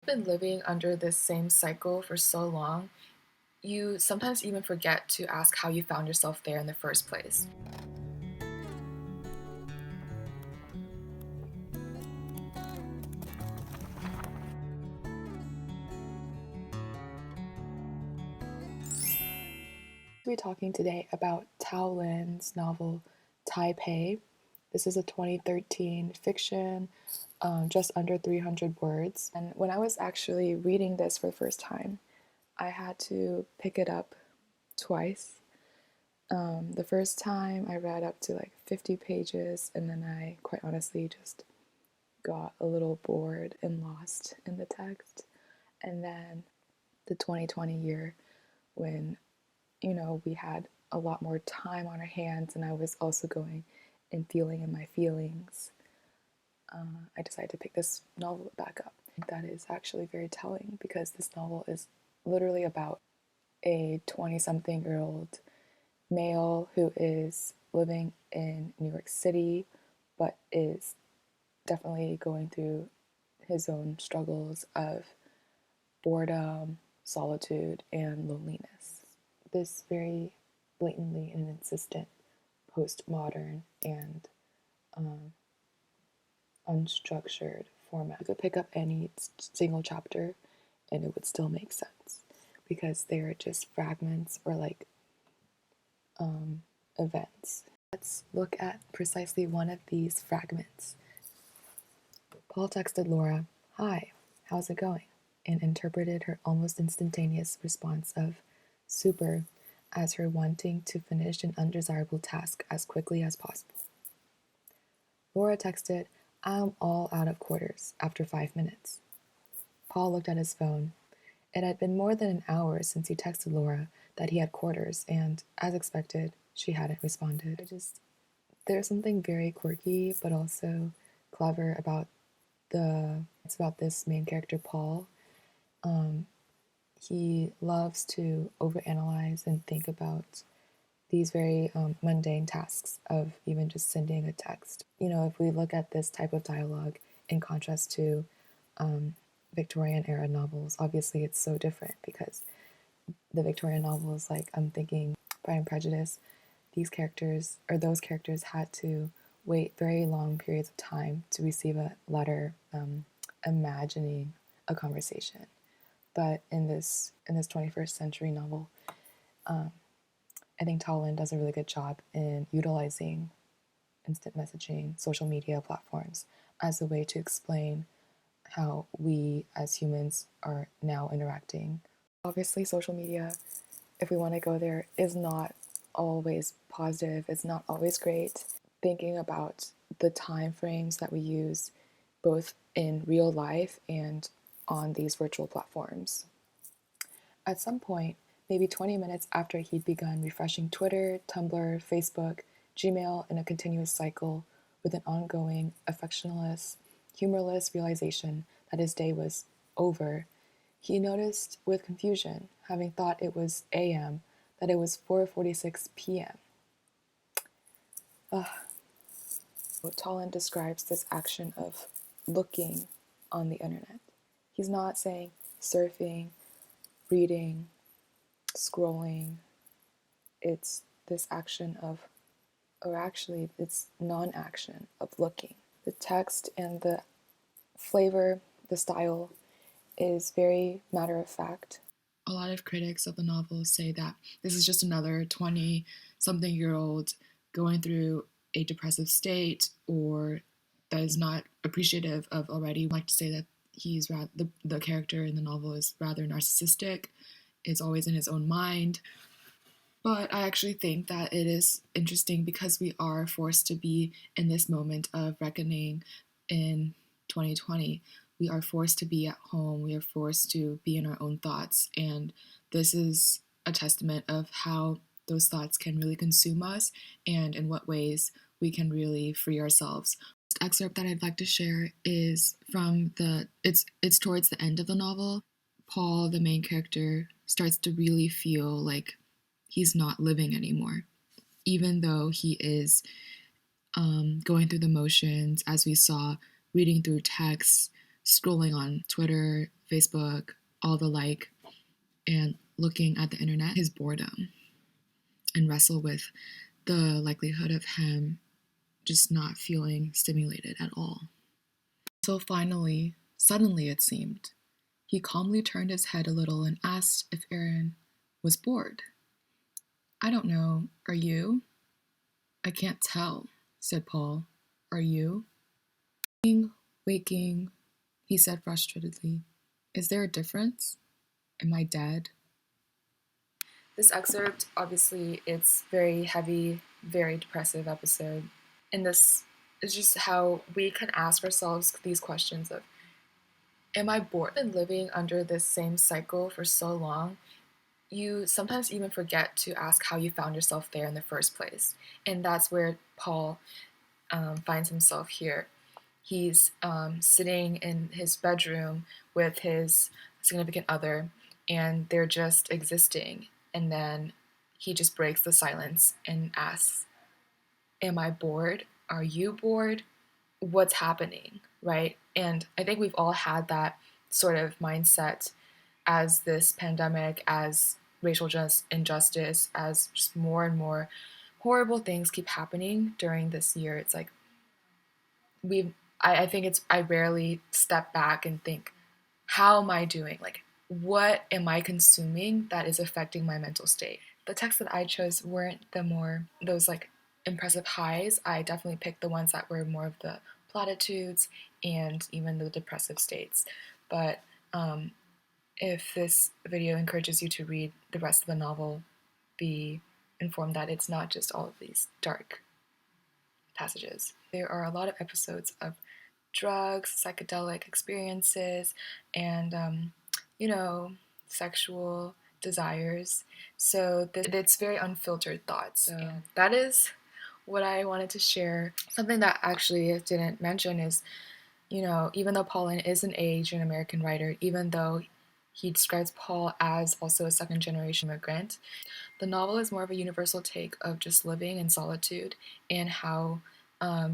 been living under this same cycle for so long, you sometimes even forget to ask how you found yourself there in the first place. We're talking today about Tao Lin's novel Taipei. This is a 2013 fiction, just under 300 words. And when I was actually reading this for the first time, I had to pick it up twice. The first time I read up to like 50 pages, and then I quite honestly just got a little bored and lost in the text. And then the 2020 year, when we had a lot more time on our hands, and I was also going and feeling in my feelings, I decided to pick this novel back up. That is actually very telling because this novel is literally about a 20-something-year-old male who is living in New York City but is definitely going through his own struggles of boredom, solitude, and loneliness. This very blatantly and insistent postmodern and unstructured format. You could pick up any single chapter and it would still make sense because they're just fragments or like events. Let's look at precisely one of these fragments. Paul texted Laura, "Hi, how's it going?" and interpreted her almost instantaneous response of super as her wanting to finish an undesirable task as quickly as possible. Laura texted, "I'm all out of quarters," after 5 minutes. Paul looked at his phone. It had been more than an hour since he texted Laura that he had quarters, and, as expected, she hadn't responded. There's something very quirky but also clever about this main character, Paul. He loves to overanalyze and think about these very mundane tasks of even just sending a text. If we look at this type of dialogue in contrast to Victorian era novels, obviously it's so different because the Victorian novels, like I'm thinking Pride and Prejudice, those characters had to wait very long periods of time to receive a letter imagining a conversation. But in this 21st century novel, I think Tao Lin does a really good job in utilizing instant messaging, social media platforms as a way to explain how we as humans are now interacting. Obviously, social media, if we want to go there, is not always positive, it's not always great. Thinking about the time frames that we use both in real life and on these virtual platforms. At some point, maybe 20 minutes after he'd begun refreshing Twitter, Tumblr, Facebook, Gmail in a continuous cycle with an ongoing, affectionless, humorless realization that his day was over, he noticed with confusion, having thought it was AM, that it was 4:46 p.m. Tolland describes this action of looking on the internet. He's not saying surfing, reading, scrolling. It's this action of, or actually it's non-action of looking. The text and the flavor, the style is very matter of fact. A lot of critics of the novel say that this is just another 20-something-year-old going through a depressive state or that is not appreciative of already. I like to say that the character in the novel is rather narcissistic, is always in his own mind. But I actually think that it is interesting because we are forced to be in this moment of reckoning in 2020. We are forced to be at home. We are forced to be in our own thoughts. And this is a testament of how those thoughts can really consume us and in what ways we can really free ourselves. The excerpt that I'd like to share is from it's towards the end of the novel. Paul, the main character, starts to really feel like he's not living anymore, even though he is going through the motions, as we saw, reading through texts, scrolling on Twitter, Facebook, all the like, and looking at the internet, his boredom, and wrestle with the likelihood of him just not feeling stimulated at all. So finally, suddenly it seemed, he calmly turned his head a little and asked if Aaron was bored. "I don't know. Are you?" "I can't tell," said Paul. "Are you?" Waking, he said frustratedly. "Is there a difference? Am I dead?" This excerpt, obviously, it's very heavy, very depressive episode. And this is just how we can ask ourselves these questions of, am I bored? I've been living under this same cycle for so long. You sometimes even forget to ask how you found yourself there in the first place. And that's where Paul finds himself here. He's sitting in his bedroom with his significant other, and they're just existing. And then he just breaks the silence and asks, "Am I bored? Are you bored? What's happening?" Right? And I think we've all had that sort of mindset as this pandemic, as racial injustice, as just more and more horrible things keep happening during this year. It's like I think I rarely step back and think, how am I doing? Like, what am I consuming that is affecting my mental state? The texts that I chose weren't those like impressive highs. I definitely picked the ones that were more of the platitudes and even the depressive states. But if this video encourages you to read the rest of the novel, be informed that it's not just all of these dark passages. There are a lot of episodes of drugs, psychedelic experiences, and sexual desires. So it's very unfiltered thoughts. So that is what I wanted to share. Something that actually I didn't mention is, even though Pauline is an Asian American writer, even though he describes Paul as also a second generation immigrant, the novel is more of a universal take of just living in solitude and how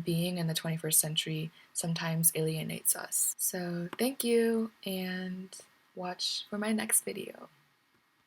being in the 21st century sometimes alienates us. So thank you, and watch for my next video.